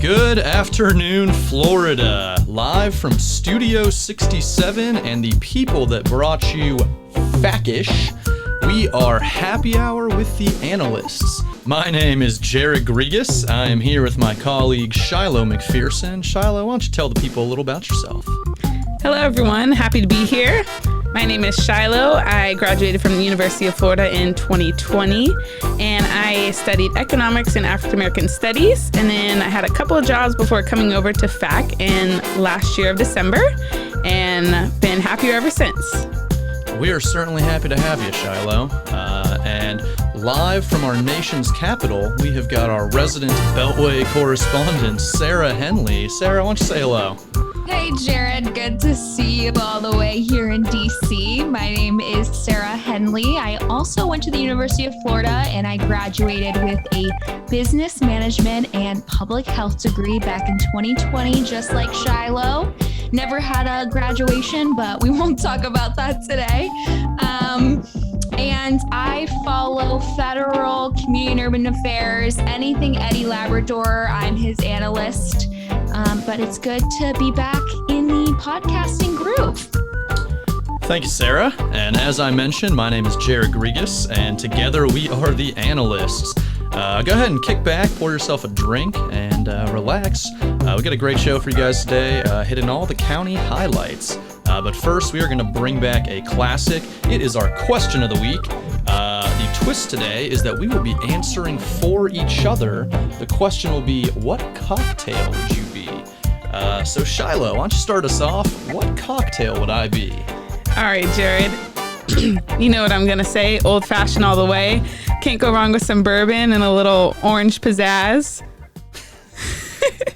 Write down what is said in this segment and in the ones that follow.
Good afternoon, Florida. Live from Studio 67 and the people that brought you Fackish, we are Happy Hour with the Analysts. My name is Jared Grigas. I am here with my colleague Shiloh McPherson. Shiloh, why don't you tell the people a little about yourself? Hello, everyone. Happy to be here. My name is Shiloh. I graduated from the University of Florida in 2020, and I studied economics and African American studies. And then I had a couple of jobs before coming over to FAC in last year of December, and been happier ever since. We are certainly happy to have you, Shiloh. And live from our nation's capital, we have got our resident Beltway correspondent, Sara Henley. Sara, why don't you say hello? Hey Jared, good to see you all the way here in DC. My name is Sara Henley. I also went to the University of Florida and I graduated with a business management and public health degree back in 2020, just like Shiloh. Never had a graduation, but we won't talk about that today. And I follow federal, community and urban affairs, anything Eddie Labrador. I'm his analyst. But it's good to be back in the podcasting groove. Thank you, Sara. And as I mentioned, my name is Jared Grigas, and together we are the Analysts. Go ahead and kick back, pour yourself a drink, and relax. We got a great show for you guys today, hitting all the county highlights. But first, we are going to bring back a classic. It is our question of the week. The twist today is that we will be answering for each other. The question will be, what cocktail would you be? So Shiloh, why don't you start us off? What cocktail would I be? All right, Jared. You know what I'm going to say. Old-fashioned all the way. Can't go wrong with some bourbon and a little orange pizzazz.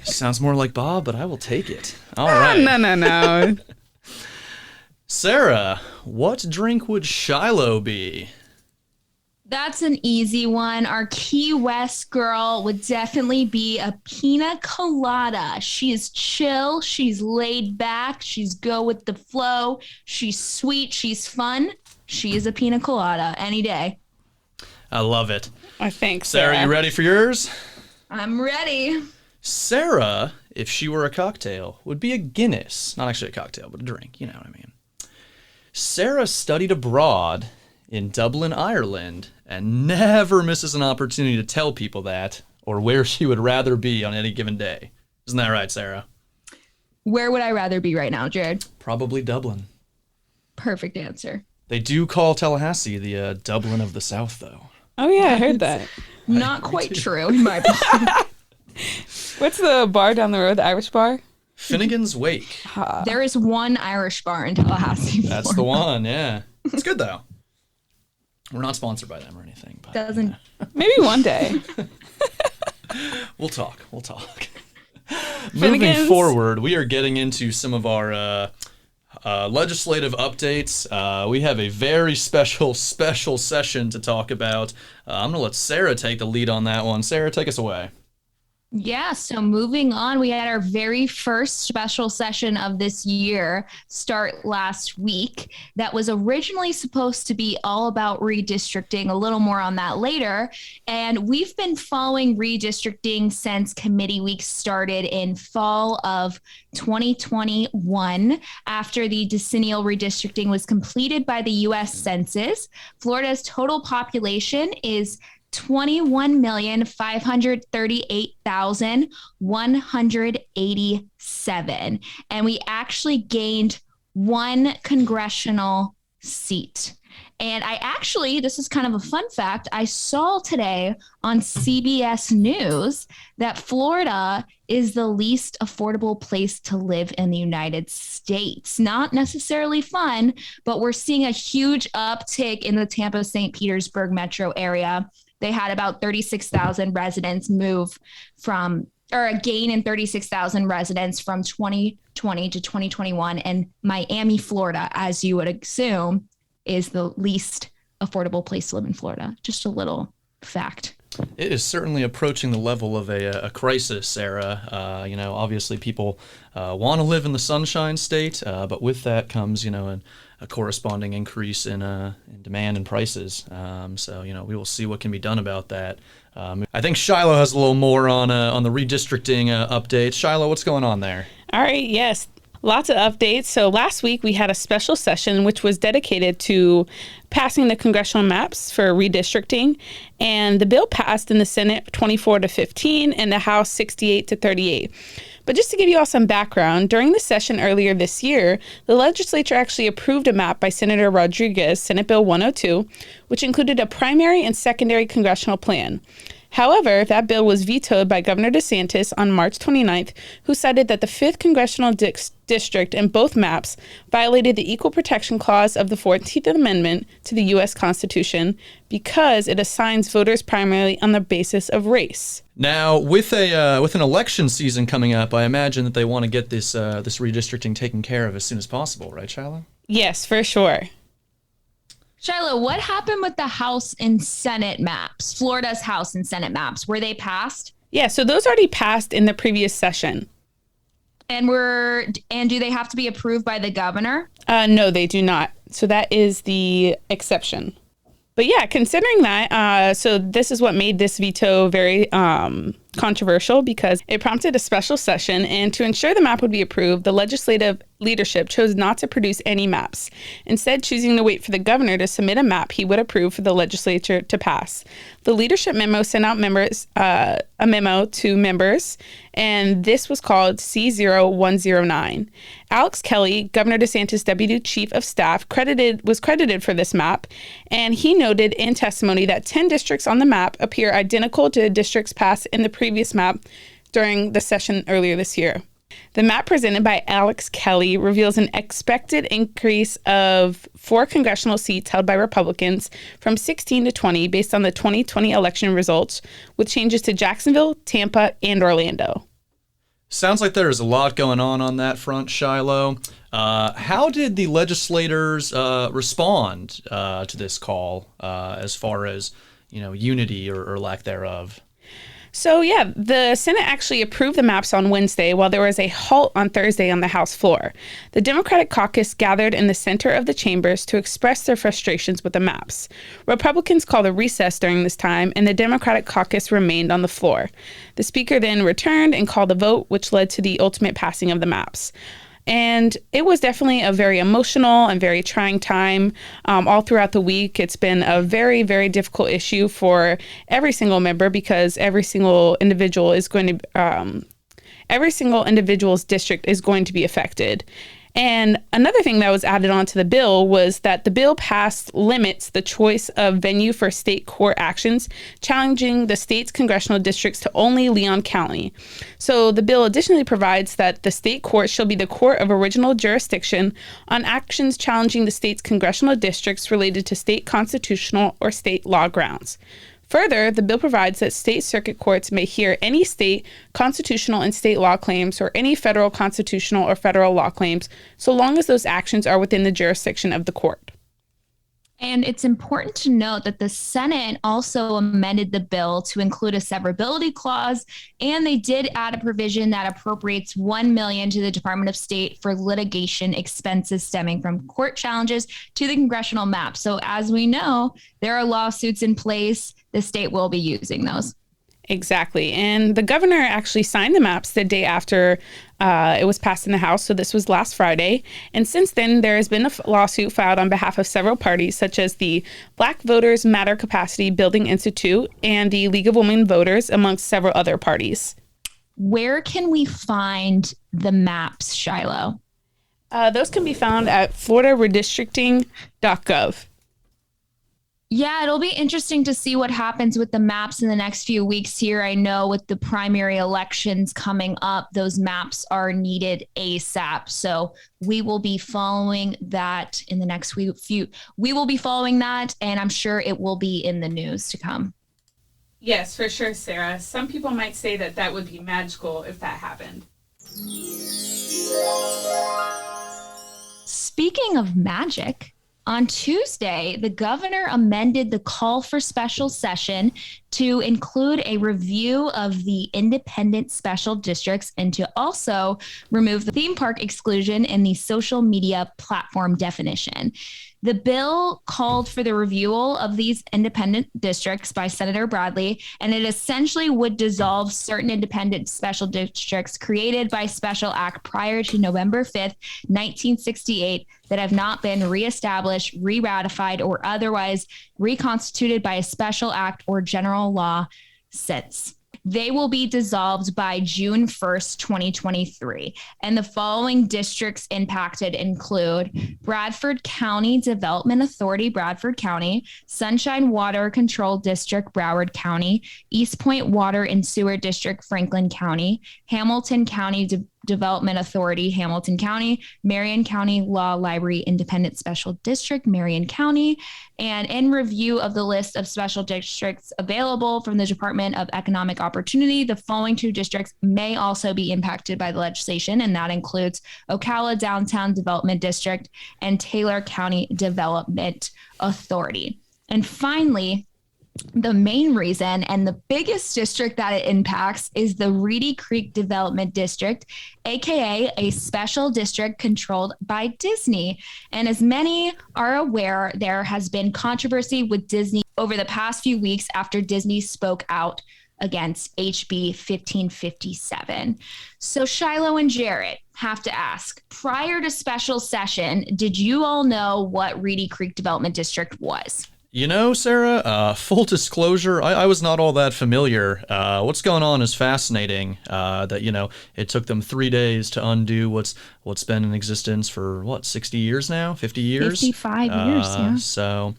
Sounds more like Bob, but I will take it. All right. No. Sara, what drink would Shiloh be? That's an easy one. Our Key West girl would definitely be a pina colada. She is chill. She's laid back. She's go with the flow. She's sweet. She's fun. She is a pina colada any day. I love it. I think Sara, you ready for yours? I'm ready. Sara, if she were a cocktail, would be a Guinness. Not actually a cocktail, but a drink. You know what I mean. Sara studied abroad in Dublin, Ireland, and never misses an opportunity to tell people that or where she would rather be on any given day. Isn't that right, Sara? Where would I rather be right now, Jared? Probably Dublin. Perfect answer. They do call Tallahassee the Dublin of the South, though. Oh, yeah, I heard that. Not quite true, in my opinion. What's the bar down the road, the Irish bar? Finnegan's Wake. There is one Irish bar in Tallahassee. That's the one, yeah. It's good, though. We're not sponsored by them or anything. But, Doesn't. Maybe one day. We'll talk. Moving forward, we are getting into some of our legislative updates. We have a very special session to talk about. I'm going to let Sara take the lead on that one. Sara, take us away. Yeah, so moving on, we had our very first special session of this year start last week. That was originally supposed to be all about redistricting, a little more on that later. And we've been following redistricting since committee week started in fall of 2021. After the decennial redistricting was completed by the U.S. Census, Florida's total population is 21,538,187. And we actually gained one congressional seat. And this is kind of a fun fact, I saw today on CBS News that Florida is the least affordable place to live in the United States. Not necessarily fun, but we're seeing a huge uptick in the Tampa-St. Petersburg metro area. They had about 36,000 residents a gain in 36,000 residents from 2020 to 2021. And Miami, Florida, as you would assume, is the least affordable place to live in Florida. Just a little fact. It is certainly approaching the level of a crisis, Sara. Obviously people want to live in the Sunshine State, but with that comes, a corresponding increase in demand and prices. So we will see what can be done about that. I think Shiloh has a little more on the redistricting updates. Shiloh, what's going on there? All right, yes. Lots of updates. So last week we had a special session which was dedicated to passing the congressional maps for redistricting, and the bill passed in the Senate 24-15 and the House 68-38. But just to give you all some background, during the session earlier this year, the legislature actually approved a map by Senator Rodriguez, Senate Bill 102, which included a primary and secondary congressional plan. However, that bill was vetoed by Governor DeSantis on March 29th, who cited that the 5th Congressional District in both maps violated the Equal Protection Clause of the 14th Amendment to the U.S. Constitution because it assigns voters primarily on the basis of race. Now, with an election season coming up, I imagine that they want to get this redistricting taken care of as soon as possible, right, Shiloh? Yes, for sure. Shiloh, what happened with the House and Senate maps? Florida's House and Senate maps, were they passed? Yeah, so those already passed in the previous session. And do they have to be approved by the governor? No, they do not. So that is the exception. But yeah, considering that, so this is what made this veto very controversial because it prompted a special session, and to ensure the map would be approved, the legislative leadership chose not to produce any maps, instead choosing to wait for the governor to submit a map he would approve for the legislature to pass. The leadership memo sent out a memo to members, and this was called C0109. Alex Kelly, Governor DeSantis' deputy chief of staff, was credited for this map, and he noted in testimony that 10 districts on the map appear identical to districts passed in the previous map during the session earlier this year. The map presented by Alex Kelly reveals an expected increase of 4 congressional seats held by Republicans from 16 to 20 based on the 2020 election results, with changes to Jacksonville, Tampa, and Orlando. Sounds like there's a lot going on that front, Shiloh. How did the legislators respond to this call as far as unity or lack thereof? So yeah, the Senate actually approved the maps on Wednesday while there was a halt on Thursday on the House floor. The Democratic caucus gathered in the center of the chambers to express their frustrations with the maps. Republicans called a recess during this time, and the Democratic caucus remained on the floor. The speaker then returned and called a vote, which led to the ultimate passing of the maps. And it was definitely a very emotional and very trying time all throughout the week. It's been a very, very difficult issue for every single member because every single individual's district is going to be affected. And another thing that was added onto the bill was that the bill passed limits the choice of venue for state court actions, challenging the state's congressional districts to only Leon County. So the bill additionally provides that the state court shall be the court of original jurisdiction on actions challenging the state's congressional districts related to state constitutional or state law grounds. Further, the bill provides that state circuit courts may hear any state constitutional and state law claims or any federal constitutional or federal law claims, so long as those actions are within the jurisdiction of the court. And it's important to note that the Senate also amended the bill to include a severability clause, and they did add a provision that appropriates $1 million to the Department of State for litigation expenses stemming from court challenges to the congressional map. So as we know, there are lawsuits in place. The state will be using those. Exactly. And the governor actually signed the maps the day after it was passed in the House. So this was last Friday. And since then, there has been a lawsuit filed on behalf of several parties, such as the Black Voters Matter Capacity Building Institute and the League of Women Voters, amongst several other parties. Where can we find the maps, Shiloh? Those can be found at floridaredistricting.gov. Yeah, it'll be interesting to see what happens with the maps in the next few weeks here. I know with the primary elections coming up, those maps are needed ASAP. So we will be following that in the next few. We will be following that, and I'm sure it will be in the news to come. Yes, for sure, Sarah. Some people might say that that would be magical if that happened. Speaking of magic, On Tuesday, the governor amended the call for special session to include a review of the independent special districts and to also remove the theme park exclusion in the social media platform definition. The bill called for the review of these independent districts by Senator Bradley, and it essentially would dissolve certain independent special districts created by special act prior to November 5th, 1968 that have not been reestablished, re-ratified, or otherwise reconstituted by a special act or general law since. They will be dissolved by June 1st, 2023. And the following districts impacted include Bradford County Development Authority, Bradford County, Sunshine Water Control District, Broward County, East Point Water and Sewer District, Franklin County, Hamilton County Development Authority, Hamilton County, Marion County Law Library Independent Special District, Marion County, and in review of the list of special districts available from the Department of Economic Opportunity, the following two districts may also be impacted by the legislation, and that includes Ocala Downtown Development District and Taylor County Development Authority. And finally, the main reason and the biggest district that it impacts is the Reedy Creek Development District, aka a special district controlled by Disney. And as many are aware, there has been controversy with Disney over the past few weeks after Disney spoke out against HB 1557. So Shiloh and Jared have to ask, prior to special session, did you all know what Reedy Creek Development District was? You know, Sarah, full disclosure, I was not all that familiar. What's going on is fascinating, that, it took them 3 days to undo what's been in existence for, 60 years now? 50 years? 55 years, yeah. So,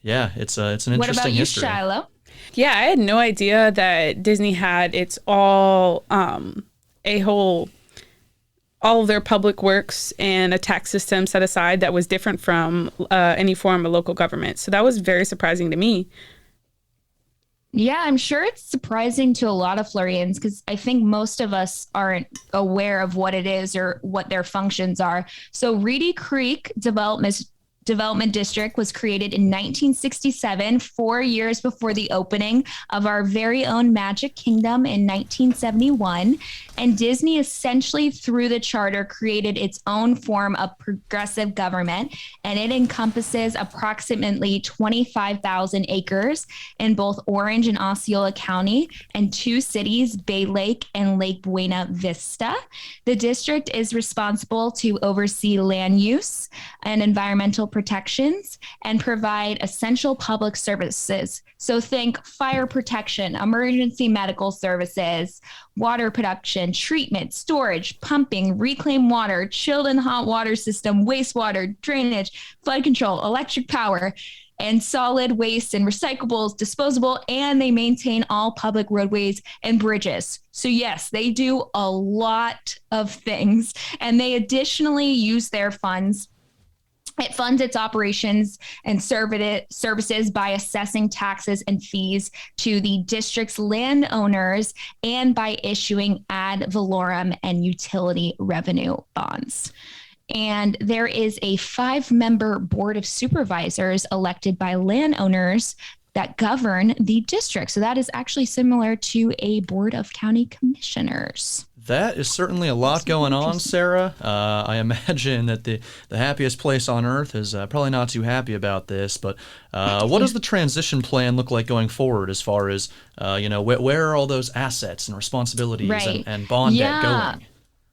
yeah, it's an interesting history. What about you, Shiloh? Yeah, I had no idea that Disney had all of their public works and a tax system set aside that was different from any form of local government. So that was very surprising to me. Yeah, I'm sure it's surprising to a lot of Floridians because I think most of us aren't aware of what it is or what their functions are. So Reedy Creek Development District was created in 1967, 4 years before the opening of our very own Magic Kingdom in 1971. And Disney essentially, through the charter, created its own form of progressive government. And it encompasses approximately 25,000 acres in both Orange and Osceola County and two cities, Bay Lake and Lake Buena Vista. The district is responsible to oversee land use and environmental protections and provide essential public services. So think fire protection, emergency medical services, water production, treatment, storage, pumping, reclaimed water, chilled and hot water system, wastewater, drainage, flood control, electric power, and solid waste and recyclables, disposable, and they maintain all public roadways and bridges. So yes, they do a lot of things, and they additionally use their funds. It funds its operations and services by assessing taxes and fees to the district's landowners and by issuing ad valorem and utility revenue bonds. And there is a 5-member board of supervisors elected by landowners that govern the district. So that is actually similar to a board of county commissioners. That is certainly a lot going on, Sarah. I imagine that the happiest place on earth is probably not too happy about this, but what does the transition plan look like going forward as far as, where are all those assets and responsibilities and bond debt going?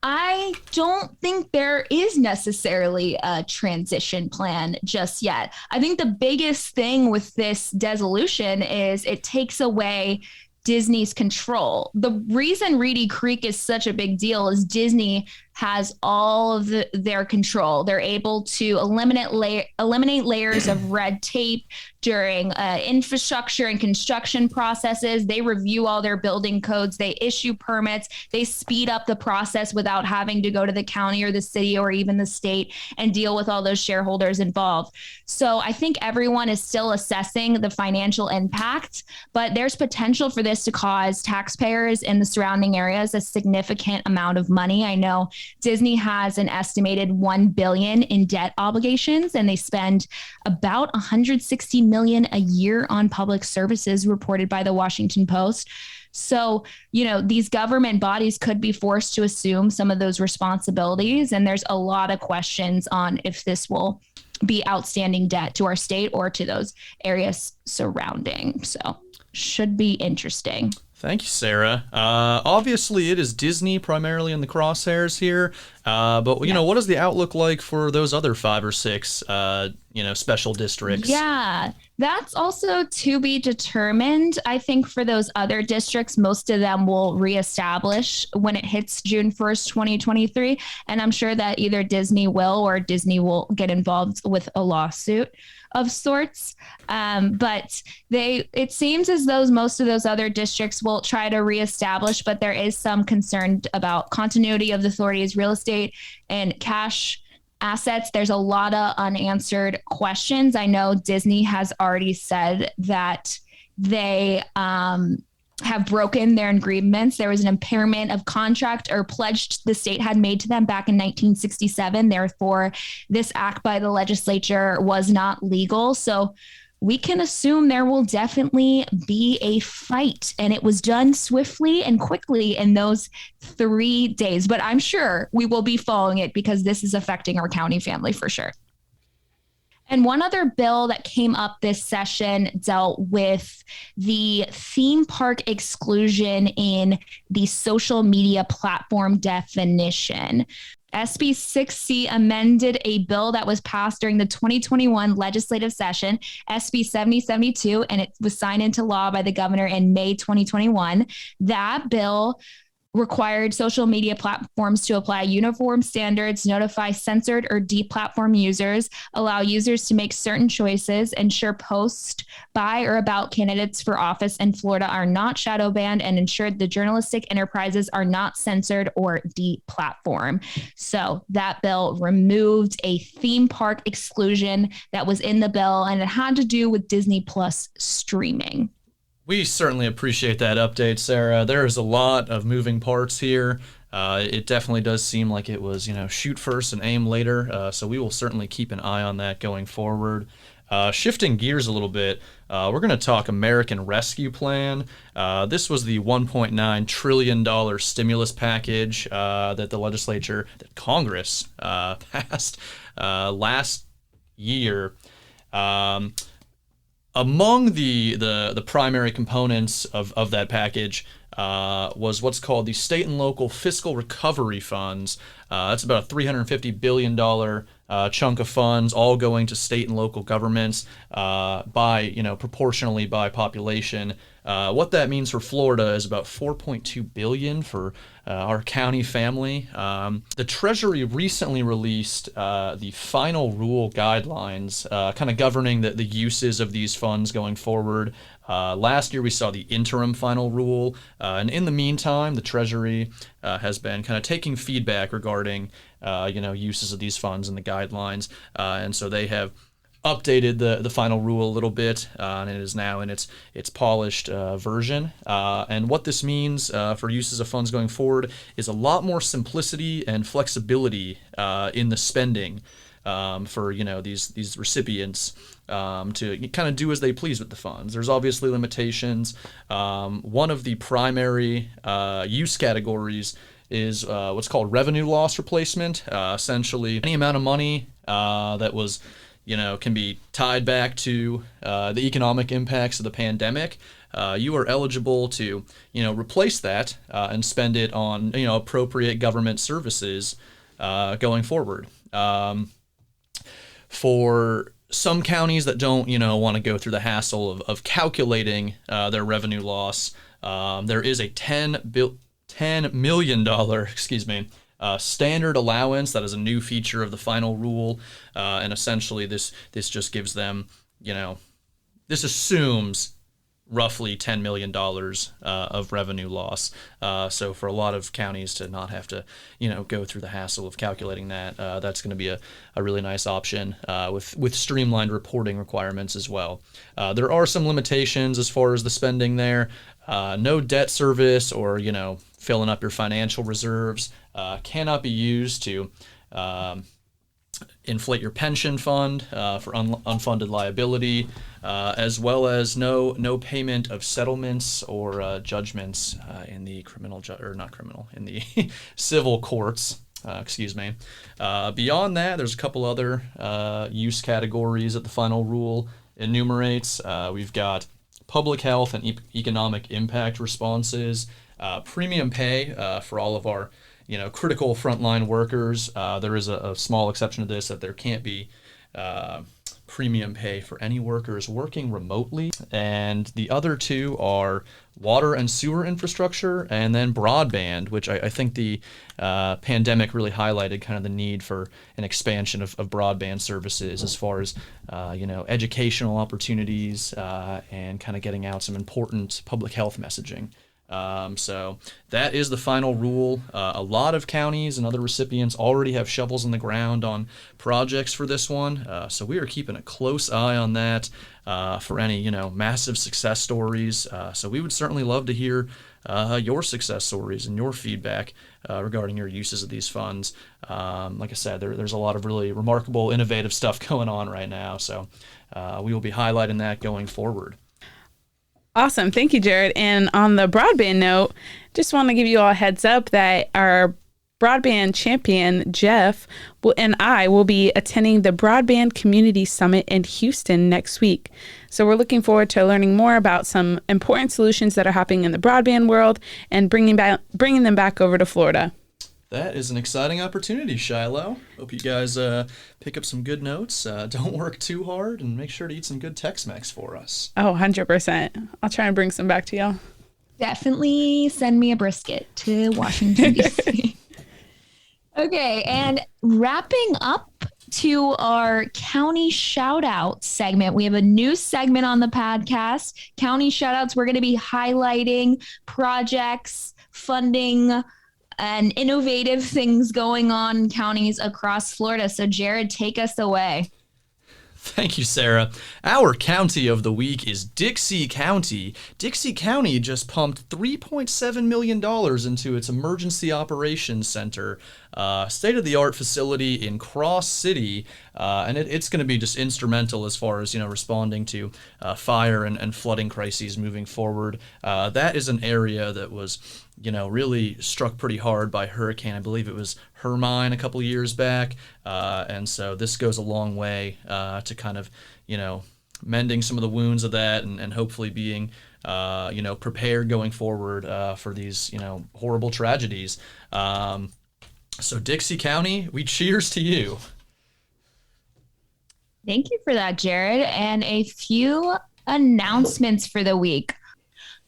I don't think there is necessarily a transition plan just yet. I think the biggest thing with this dissolution is it takes away Disney's control. The reason Reedy Creek is such a big deal is Disney has all of their control. They're able to eliminate layers of red tape during infrastructure and construction processes. They review all their building codes. They issue permits. They speed up the process without having to go to the county or the city or even the state and deal with all those shareholders involved. So I think everyone is still assessing the financial impact, but there's potential for this to cause taxpayers in the surrounding areas a significant amount of money. I know Disney has an estimated $1 billion in debt obligations, and they spend about $160 million a year on public services, reported by the Washington Post. So, these government bodies could be forced to assume some of those responsibilities. And there's a lot of questions on if this will be outstanding debt to our state or to those areas surrounding. So should be interesting. Thank you, Sarah. Obviously, it is Disney primarily in the crosshairs here, but what is the outlook like for those other 5 or 6, special districts? Yeah, that's also to be determined. I think for those other districts, most of them will reestablish when it hits June 1st, 2023, and I'm sure that either Disney will or Disney will get involved with a lawsuit of sorts. But it seems as though most of those other districts will try to reestablish, but there is some concern about continuity of the authority's real estate and cash assets. There's a lot of unanswered questions. I know Disney has already said that they have broken their agreements. There was an impairment of contract or pledge the state had made to them back in 1967. Therefore, this act by the legislature was not legal. So we can assume there will definitely be a fight, and it was done swiftly and quickly in those 3 days. But I'm sure we will be following it because this is affecting our county family for sure. And one other bill that came up this session dealt with the theme park exclusion in the social media platform definition. SB 6C amended a bill that was passed during the 2021 legislative session, SB 7072, and it was signed into law by the governor in May 2021. That bill required social media platforms to apply uniform standards, notify censored or deplatform users, allow users to make certain choices, ensure posts by or about candidates for office in Florida are not shadow banned, and ensure the journalistic enterprises are not censored or deplatformed. So that bill removed a theme park exclusion that was in the bill, and it had to do with Disney Plus streaming. We certainly appreciate that update, Sarah. There's a lot of moving parts here. It definitely does seem like it was, shoot first and aim later. So we will certainly keep an eye on that going forward. Shifting gears a little bit, we're going to talk American Rescue Plan. This was the $1.9 trillion stimulus package that Congress passed last year. Among the primary components of that package was what's called the state and local fiscal recovery funds. That's about a $350 billion chunk of funds, all going to state and local governments proportionally by population. What that means for Florida is about $4.2 billion for our county family. The Treasury recently released the final rule guidelines, kind of governing the uses of these funds going forward. Last year we saw the interim final rule, and in the meantime, the Treasury has been kind of taking feedback regarding uses of these funds and the guidelines, and so they have updated the final rule a little bit, and it is now in its polished version. And what this means for uses of funds going forward is a lot more simplicity and flexibility in the spending for these recipients to kind of do as they please with the funds. There's obviously limitations. One of the primary use categories is what's called revenue loss replacement. Essentially, any amount of money that was can be tied back to the economic impacts of the pandemic. You are eligible to, replace that and spend it on, appropriate government services going forward. For some counties that don't, want to go through the hassle of calculating their revenue loss, there is a $10 million, standard allowance that is a new feature of the final rule, and essentially this just gives them, this assumes roughly $10 million of revenue loss. So for a lot of counties to not have to, go through the hassle of calculating that, that's going to be a really nice option with streamlined reporting requirements as well. There are some limitations as far as the spending there. No debt service or, filling up your financial reserves, cannot be used to inflate your pension fund for unfunded liability, as well as no payment of settlements or judgments in the in the civil courts. Excuse me. Beyond that, there's a couple other use categories that the final rule enumerates. We've got public health and economic impact responses, premium pay for all of our critical frontline workers. There is a small exception to this, that there can't be premium pay for any workers working remotely. And the other two are water and sewer infrastructure, and then broadband, which I think the pandemic really highlighted kind of the need for an expansion of broadband services as far as educational opportunities and kind of getting out some important public health messaging. So that is the final rule. A lot of counties and other recipients already have shovels in the ground on projects for this one. So we are keeping a close eye on that for any, massive success stories. So we would certainly love to hear your success stories and your feedback regarding your uses of these funds. Like I said, there's a lot of really remarkable, innovative stuff going on right now. So we will be highlighting that going forward. Awesome. Thank you, Jared. And on the broadband note, just want to give you all a heads up that our broadband champion, Jeff, and I will be attending the Broadband Community Summit in Houston next week. So we're looking forward to learning more about some important solutions that are happening in the broadband world and bringing them back over to Florida. That is an exciting opportunity, Shiloh. Hope you guys pick up some good notes. Don't work too hard, and make sure to eat some good Tex-Mex for us. Oh, 100%. I'll try and bring some back to y'all. Definitely send me a brisket to Washington, D.C. Okay, and wrapping up to our county shout-out segment. We have a new segment on the podcast, County Shout-Outs. We're going to be highlighting projects, funding, and innovative things going on in counties across Florida. So Jared, take us away. Thank you, Sara. Our county of the week is Dixie County. Dixie County just pumped $3.7 million into its Emergency Operations Center, state-of-the-art facility in Cross City, and it's going to be just instrumental as far as responding to fire and flooding crises moving forward. That is an area that was really struck pretty hard by hurricane. I believe it was Hermine a couple years back, and so this goes a long way to kind of mending some of the wounds of that, and hopefully being prepared going forward for these horrible tragedies. So Dixie County, we cheers to you. Thank you for that, Jared. And a few announcements for the week.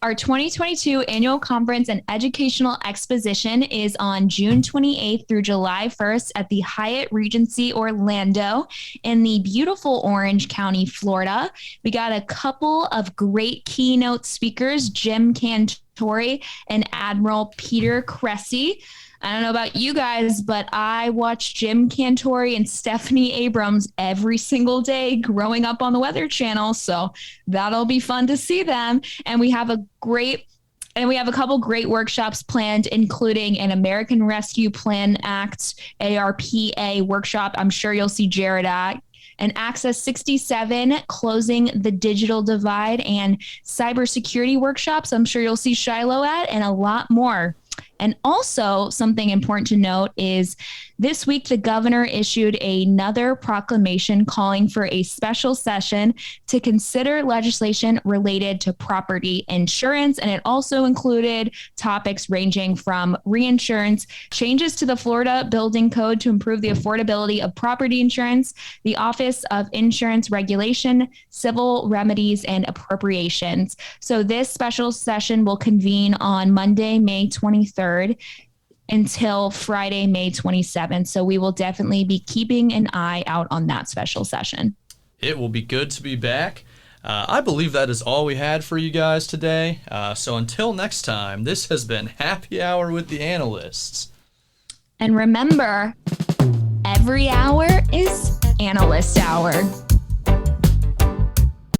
Our 2022 annual conference and educational exposition is on June 28th through July 1st at the Hyatt Regency Orlando in the beautiful Orange County, Florida. We got a couple of great keynote speakers, Jim Cantori and Admiral Peter Cressy. I don't know about you guys, but I watched Jim Cantori and Stephanie Abrams every single day growing up on the Weather Channel. So that'll be fun to see them. And we have a couple great workshops planned, including an American Rescue Plan Act, ARPA workshop. I'm sure you'll see Jared at. And Access 67, Closing the Digital Divide, and cybersecurity workshops. I'm sure you'll see Shiloh at, and a lot more. And also something important to note is this week, the governor issued another proclamation calling for a special session to consider legislation related to property insurance. And it also included topics ranging from reinsurance, changes to the Florida Building Code to improve the affordability of property insurance, the Office of Insurance Regulation, civil remedies, and appropriations. So this special session will convene on Monday, May 23rd. Until Friday, May 27th. So we will definitely be keeping an eye out on that special session. It will be good to be back. I believe that is all we had for you guys today. So until next time, this has been Happy Hour with the Analysts. And remember, every hour is Analyst Hour.